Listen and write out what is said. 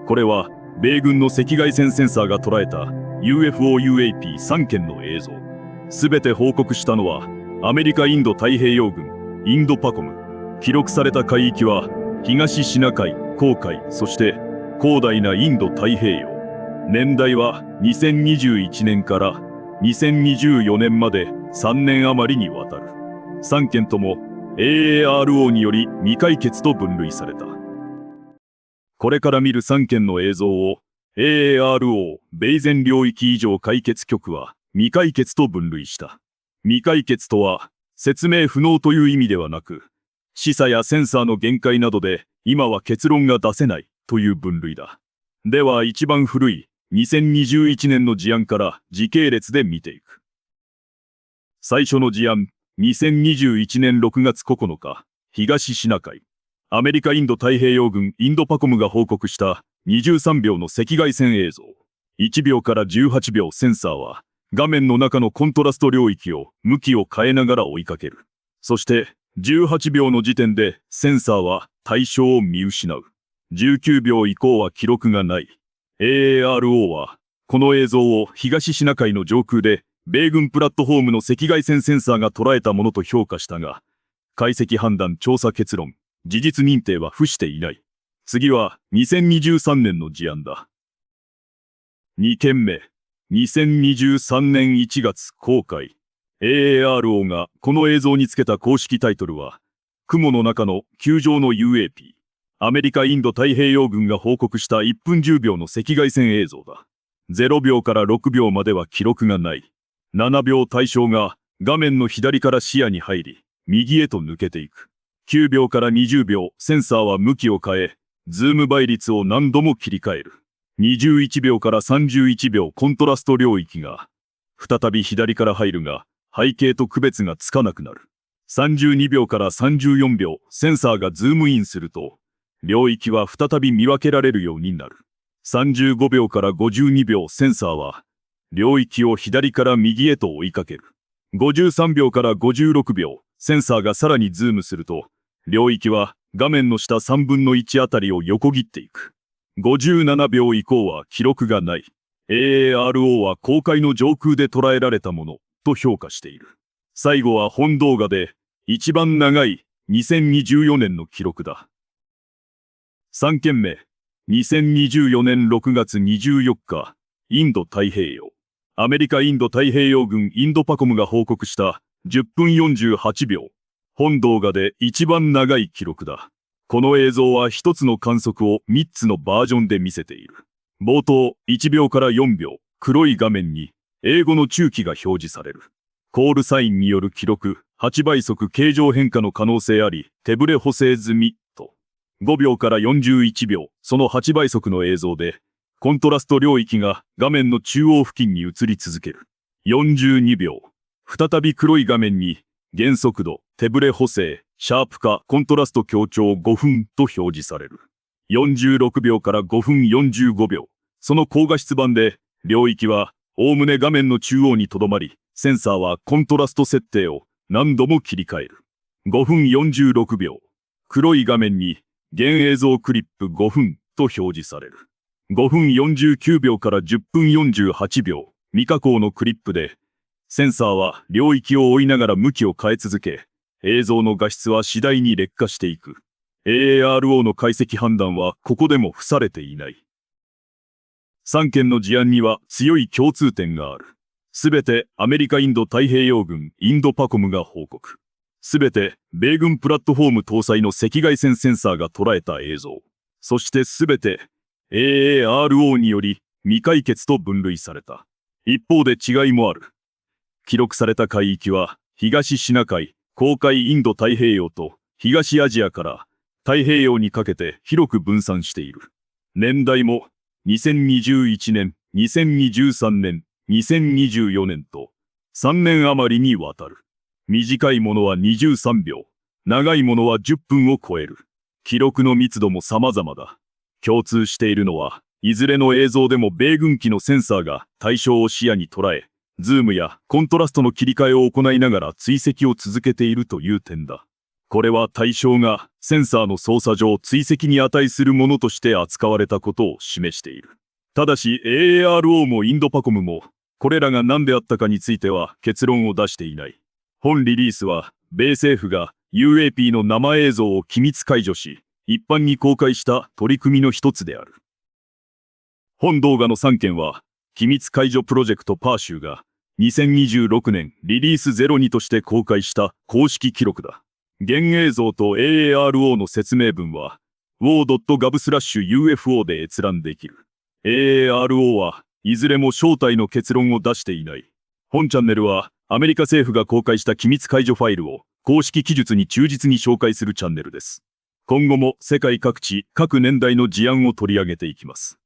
これは、米軍の赤外線センサーが捉えた UFO/UAP3 件の映像。すべて報告したのは、アメリカインド太平洋軍、インドパコム。記録された海域は、東シナ海、黄海、そして広大なインド太平洋。年代は2021年から2024年まで3年余りにわたる。3件とも AARO により未解決と分類された。これから見る3件の映像を AARO 米前領域以上解決局は未解決と分類した。未解決とは説明不能という意味ではなく、示唆やセンサーの限界などで今は結論が出せないという分類だ。では一番古い2021年の事案から時系列で見ていく。最初の事案、2021年6月9日、東シナ海。アメリカインド太平洋軍インドパコムが報告した23秒の赤外線映像。1秒から18秒センサーは画面の中のコントラスト領域を向きを変えながら追いかける。そして18秒の時点でセンサーは対象を見失う。19秒以降は記録がない。AARO はこの映像を東シナ海の上空で米軍プラットフォームの赤外線センサーが捉えたものと評価したが、解析判断調査結論、事実認定は付していない。次は2023年の事案だ。2件目、2023年1月公開。AARO がこの映像につけた公式タイトルは、雲の中の球状の UAP。アメリカインド太平洋軍が報告した1分10秒の赤外線映像だ。0秒から6秒までは記録がない。7秒対象が画面の左から視野に入り、右へと抜けていく。9秒から20秒、センサーは向きを変え、ズーム倍率を何度も切り替える。21秒から31秒コントラスト領域が、再び左から入るが、背景と区別がつかなくなる。32秒から34秒、センサーがズームインすると、領域は再び見分けられるようになる。35秒から52秒、センサーは、領域を左から右へと追いかける。53秒から56秒、センサーがさらにズームすると、領域は画面の下3分の1あたりを横切っていく。57秒以降は記録がない。AARO は公開の上空で捉えられたものと評価している。最後は本動画で一番長い2024年の記録だ。3件目、2024年6月24日、インド太平洋。アメリカインド太平洋軍インドパコムが報告した10分48秒。本動画で一番長い記録だ。この映像は一つの観測を3つのバージョンで見せている。冒頭1秒から4秒、黒い画面に英語の中期が表示される。コールサインによる記録、8倍速形状変化の可能性あり、手ブレ補正済み、と。5秒から41秒、その8倍速の映像で、コントラスト領域が画面の中央付近に移り続ける。42秒。再び黒い画面に、減速度、手ブレ補正、シャープ化、コントラスト強調5分と表示される。46秒から5分45秒。その高画質版で、領域は、おおむね画面の中央にとどまり、センサーはコントラスト設定を何度も切り替える。5分46秒。黒い画面に、現映像クリップ5分と表示される。5分49秒から10分48秒。未加工のクリップで、センサーは領域を追いながら向きを変え続け、映像の画質は次第に劣化していく。AARO の解析判断はここでも付されていない。3件の事案には強い共通点がある。すべてアメリカインド太平洋軍インドパコムが報告。すべて米軍プラットフォーム搭載の赤外線センサーが捉えた映像。そしてすべて AARO により未解決と分類された。一方で違いもある。記録された海域は東シナ海、黄海インド太平洋と東アジアから太平洋にかけて広く分散している。年代も2021年、2023年、2024年と3年余りにわたる。短いものは23秒、長いものは10分を超える。記録の密度も様々だ。共通しているのは、いずれの映像でも米軍機のセンサーが対象を視野に捉え、ズームやコントラストの切り替えを行いながら追跡を続けているという点だ。これは対象がセンサーの操作上追跡に値するものとして扱われたことを示している。ただし AARO もインドパコムもこれらが何であったかについては結論を出していない。本リリースは米政府が UAP の生映像を機密解除し、一般に公開した取り組みの一つである。本動画の3件は、機密解除プロジェクトパーシュが2026年リリース02として公開した公式記録だ。現映像と AARO の説明文は war.gov/UFO で閲覧できる。AARO はいずれも正体の結論を出していない。本チャンネルはアメリカ政府が公開した機密解除ファイルを公式記述に忠実に紹介するチャンネルです。今後も世界各地、各年代の事案を取り上げていきます。